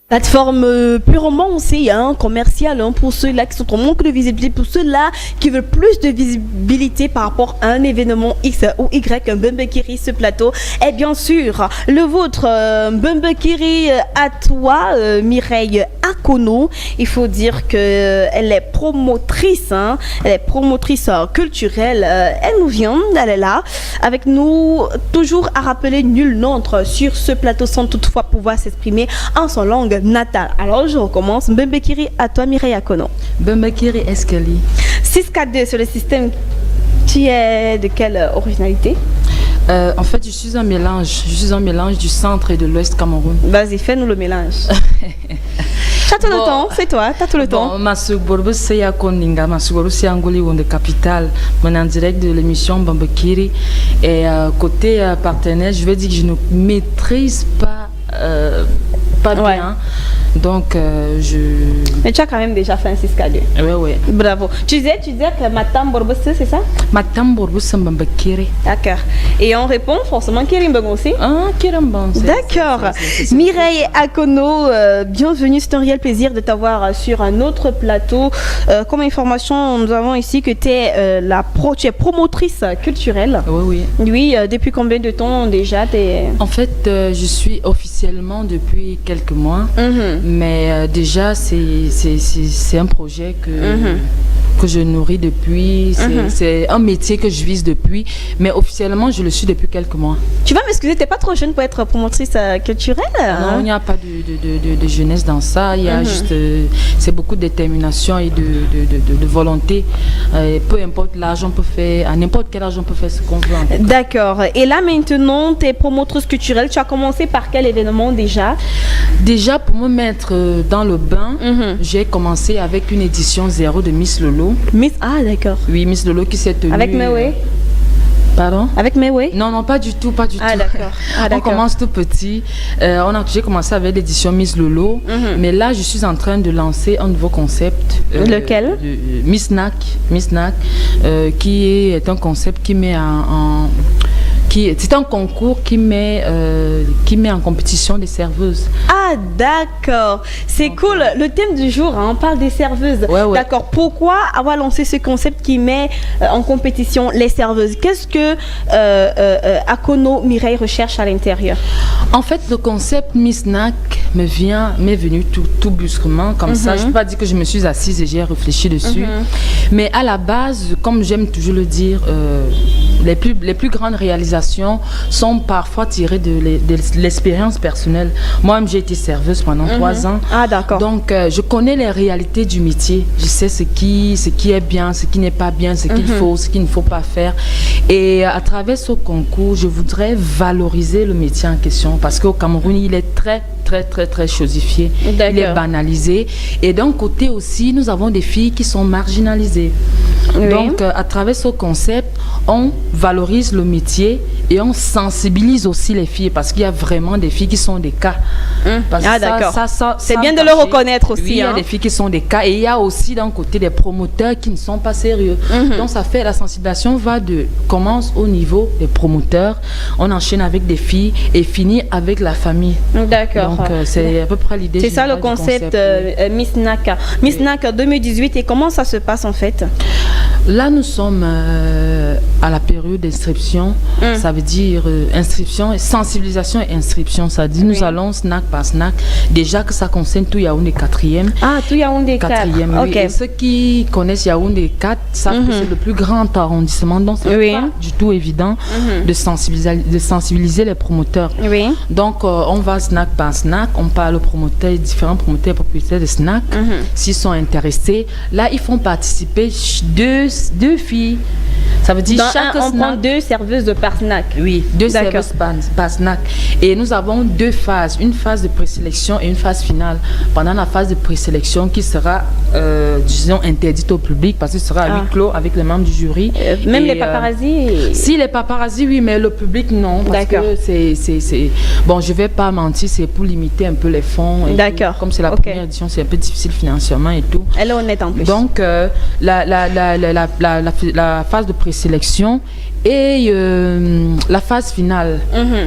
Plateforme purement aussi commerciale pour ceux-là qui sont en manque de visibilité, pour ceux-là qui veulent plus de visibilité par rapport à un événement X ou Y, un Bumbakiri, ce plateau est bien sûr le vôtre. Bumbakiri à toi, Mireille Akono. Il faut dire qu'elle est promotrice, elle est promotrice culturelle. Elle nous vient, elle est là avec nous, toujours à rappeler nul n'entre sur ce plateau sans toutefois pouvoir s'exprimer en son langue natale. Alors je recommence. Bumbakiri à toi, Mireille Akono. Bumbakiri Escali. 6-4-2 sur le système. Tu es de quelle originalité? En fait, je suis un mélange du centre et de l'ouest Cameroun. Vas-y, fais-nous le mélange. T'as tout le temps, c'est toi, t'as tout le temps. Masugborbo Seya Koninga, Masugborbo Siangoli, on est capitale. On est en direct de l'émission Bumbakiri. Et côté partenaire, je vais dire que je ne maîtrise pas bien. Donc, Mais tu as quand même déjà fait un 6K2. Oui. Bravo. Tu disais que Matam Borbo, c'est ça? Matam Borbo Sambambakiri. D'accord. Et on répond forcément Kirimbang aussi? Kirimbang. D'accord. Mireille Akono, bienvenue. C'est un réel plaisir de t'avoir sur un autre plateau. Comme information, nous avons ici que tu es promotrice culturelle. Oui. Oui, depuis combien de temps déjà En fait, je suis officiellement depuis quelques mois. Mais déjà, c'est un projet que je nourris depuis. C'est un métier que je vise depuis. Mais officiellement, je le suis depuis quelques mois. Tu vas m'excuser, tu n'es pas trop jeune pour être promotrice culturelle? Non, il n'y a pas de jeunesse dans ça. Il y a juste... c'est beaucoup de détermination et de volonté. Peu importe l'âge, on peut faire... À n'importe quel âge, on peut faire ce qu'on veut. D'accord. Et là, maintenant, tu es promotrice culturelle. Tu as commencé par quel événement déjà? Déjà, pour me mettre dans le bain, j'ai commencé avec une édition 0 de Miss Lolo. Ah, d'accord. Oui, Miss Lolo qui s'est tenue... Avec Mewe? Pardon? Avec Mewe? Non, pas du tout. Ah, d'accord. On commence tout petit. J'ai commencé avec l'édition Miss Lolo. Mais là, je suis en train de lancer un nouveau concept. Lequel? Miss Nac, qui est un concept qui met c'est un concours qui met en compétition des serveuses. Ah, d'accord. C'est cool. Le thème du jour, on parle des serveuses. Ouais. D'accord. Pourquoi avoir lancé ce concept qui met en compétition les serveuses? Qu'est-ce que Akono Mireille recherche à l'intérieur? En fait, le concept Miss Nac m'est venu tout brusquement, comme ça. Je ne peux pas dire que je me suis assise et j'ai réfléchi dessus. Mais à la base, comme j'aime toujours le dire, les plus grandes réalisations sont parfois tirées de l'expérience personnelle. Moi-même, j'ai été serveuse pendant 3 ans. Ah, d'accord. Donc, je connais les réalités du métier. Je sais ce qui est bien, ce qui n'est pas bien, ce qu'il faut, ce qu'il ne faut pas faire. Et à travers ce concours, je voudrais valoriser le métier en question parce qu'au Cameroun, il est très chosifié. Il est banalisé. Et d'un côté aussi, nous avons des filles qui sont marginalisées. Oui. Donc, à travers ce concept, on valorise le métier et on sensibilise aussi les filles parce qu'il y a vraiment des filles qui sont des cas. D'accord. C'est bien de le reconnaître aussi. Oui, il y a des filles qui sont des cas et il y a aussi d'un côté des promoteurs qui ne sont pas sérieux. Donc, ça fait la sensibilisation commence au niveau des promoteurs, on enchaîne avec des filles et finit avec la famille. D'accord. Donc, c'est à peu près l'idée. C'est ça le concept Miss Nac. Miss Nac 2018. Et comment ça se passe en fait? Là, nous sommes à la période d'inscription. Ça veut dire inscription, sensibilisation et inscription. Ça dit nous allons snack par snack. Déjà que ça concerne tout Yaoundé 4e. Ah, tout Yaoundé 4e. Oui. Et ceux qui connaissent Yaoundé 4 savent que c'est le plus grand arrondissement. Donc, c'est pas du tout évident de sensibiliser les promoteurs. Donc, on va snack par snack. On parle aux promoteurs, différents promoteurs et propriétaires de snack. S'ils sont intéressés, là, ils font participer deux filles. Ça veut dire on prend 2 serveuses par snack. Oui, 2 serveuses par snack. Et nous avons 2 phases, une phase de présélection et une phase finale. Pendant la phase de présélection qui sera disons, interdite au public parce que ce sera à huis clos avec les membres du jury. Même les paparazzis Si, les paparazzis, oui, mais le public, non. Parce que c'est... Bon, je vais pas mentir, c'est pour limiter un peu les fonds. D'accord. Comme c'est la première édition, c'est un peu difficile financièrement et tout. Elle est honnête en plus. Donc, la phase de présélection et la phase finale,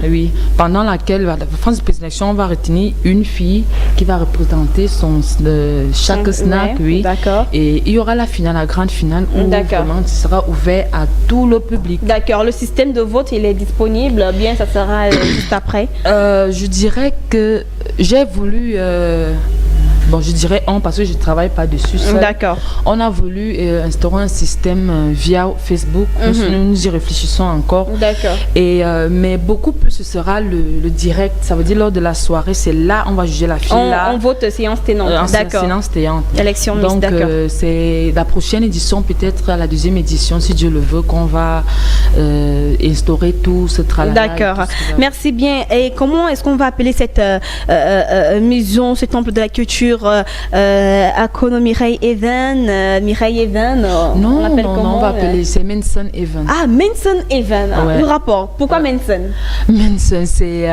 oui, pendant laquelle, la phase de présélection, on va retenir une fille qui va représenter chaque snack, oui. D'accord. Et il y aura la finale, la grande finale, où vraiment ce sera ouvert à tout le public. D'accord. Le système de vote, il est disponible, bien ça sera juste après. Je dirais que j'ai voulu... Bon, je dirais parce que je ne travaille pas dessus seul. D'accord. On a voulu instaurer un système via Facebook. Nous y réfléchissons encore. D'accord. Mais beaucoup plus, ce sera le direct. Ça veut dire lors de la soirée, c'est là on va juger la fille. On vote séance tenante. D'accord. Séance tenante. Élection Miss, donc, d'accord. C'est la prochaine édition, peut-être à la deuxième édition, si Dieu le veut, qu'on va instaurer tout ce travail. D'accord. Merci bien. Et comment est-ce qu'on va appeler cette maison, ce temple de la culture Akono Mireille Even, non, on va appeler, c'est Manson Even. Ah, Manson Even, le rapport. Pourquoi Manson? Manson, c'est,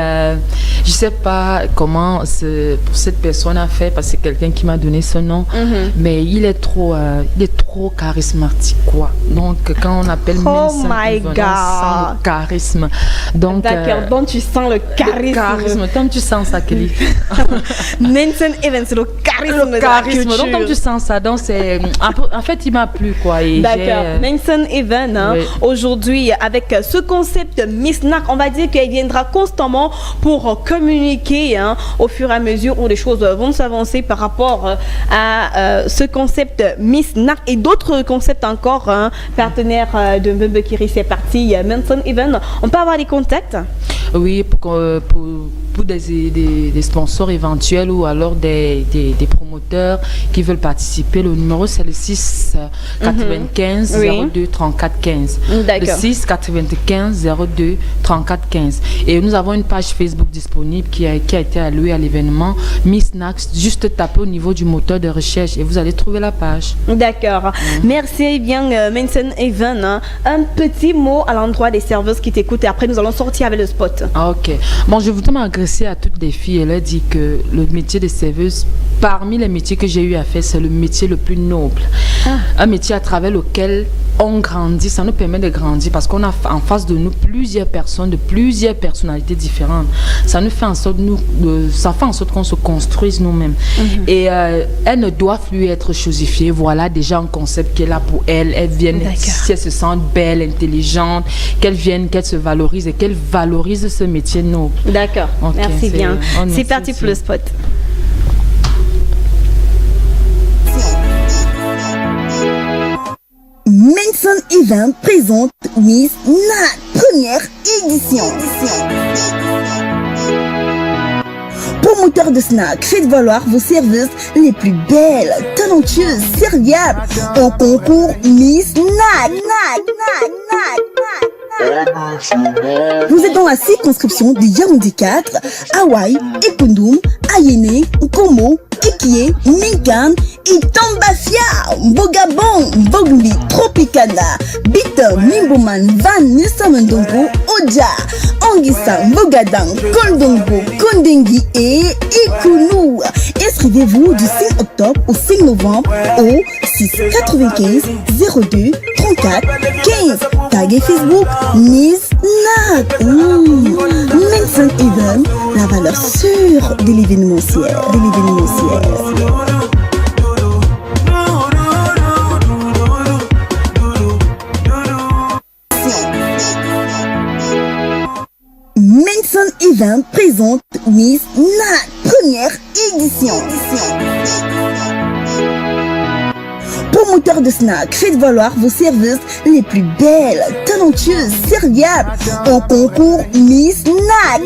je sais pas comment cette personne a fait, parce que c'est quelqu'un qui m'a donné ce nom, mais il est trop charismatique, quoi. Donc, quand on appelle Manson Even, on sent le charisme. Donc, d'accord, donc tu sens le charisme. Comme tu sens ça, Kelly. Manson Even, c'est le charisme. Donc, comme tu sens ça, donc c'est... En fait, il m'a plu, quoi. D'accord. Manson Even, oui. Aujourd'hui, avec ce concept Miss NAC, on va dire qu'il viendra constamment pour communiquer au fur et à mesure où les choses vont s'avancer par rapport à ce concept Miss NAC et d'autres concepts encore. Partenaire de Mbembe Kiri, c'est parti. Manson Even, on peut avoir des contacts? Oui, pour des sponsors éventuels ou alors des promoteurs qui veulent participer. Le numéro, c'est le 6 95 02 34 15. Le 6 95 02 34 15. Et nous avons une page Facebook disponible qui a été allouée à l'événement Miss Nax. Juste taper au niveau du moteur de recherche et vous allez trouver la page. D'accord. Merci bien, Manson Even. Un petit mot à l'endroit des serveuses qui t'écoutent et après nous allons sortir avec le spot. Ok. Bon, je voudrais m'adresser à toutes les filles et leur dire que le métier de serveuse, parmi les métiers que j'ai eu à faire, c'est le métier le plus noble. Un métier à travers lequel on grandit, ça nous permet de grandir parce qu'on a en face de nous plusieurs personnes de plusieurs personnalités différentes. Ça nous fait en sorte, ça fait en sorte qu'on se construise nous-mêmes. Et elles ne doivent plus être chosifiées. Voilà déjà un concept qui est là pour elles. Elles viennent, si elles se sentent belles, intelligentes, qu'elles viennent, qu'elles se valorisent et qu'elles valorisent ce métier noble. D'accord. Okay, merci bien. C'est parti pour le spot. Manson Even présente Miss NAC, première édition. Promoteurs de snack, faites valoir vos serveuses les plus belles, talentueuses, serviables au concours Miss NAC. Vous êtes dans la circonscription de Yaoundé 4, Hawaï, Ekundum, Ayene, Nkomo, Ekie, Minkan et Tambafia, Mbogabon, Mbogli, Tropicana, Bita, Mimboman, Van, Nissamendongo, Oja, Angissa, Mbogadang, Kondongo, Kondengi et Ikunu. Inscrivez-vous du 6 octobre au 5 novembre au 6 95 02 34 15. Taguez Facebook Miss NAC. Manson Even, la valeur sûre de l'événementiel. Manson Even présente Miss NAC, première édition. Promoteurs de snack, faites valoir vos serveuses les plus belles, talentueuses, serviables au concours Miss NAC.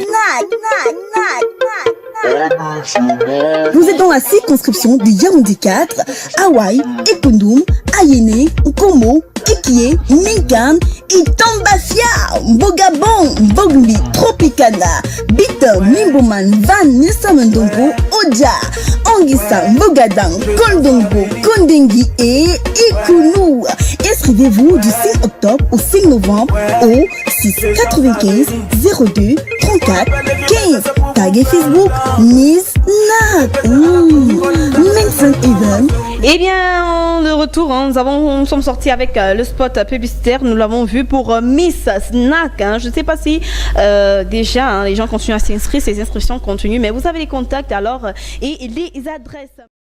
Vous êtes dans la circonscription de Yaoundé 4, Hawaï, Ekundum, Ayene, Nkomo, Ekie, Minkan et Tambafia, Bogabon, Bogli, Tropicana, Bita, Mimboman, Van, Nissamendongo, Oja, Angissa, Bogadang, Kondongo, Kondengi et Ikunu. Inscrivez-vous du 6 octobre au 6 novembre au 6 95 02 34 15. Tag et Facebook, Miss Nat. Mensen Even. Eh bien, de retour, nous sommes sortis avec le spot publicitaire. Nous l'avons vu pour Miss Snack. Je ne sais pas si déjà les gens continuent à s'inscrire, ces inscriptions continuent, mais vous avez les contacts alors et les adresses.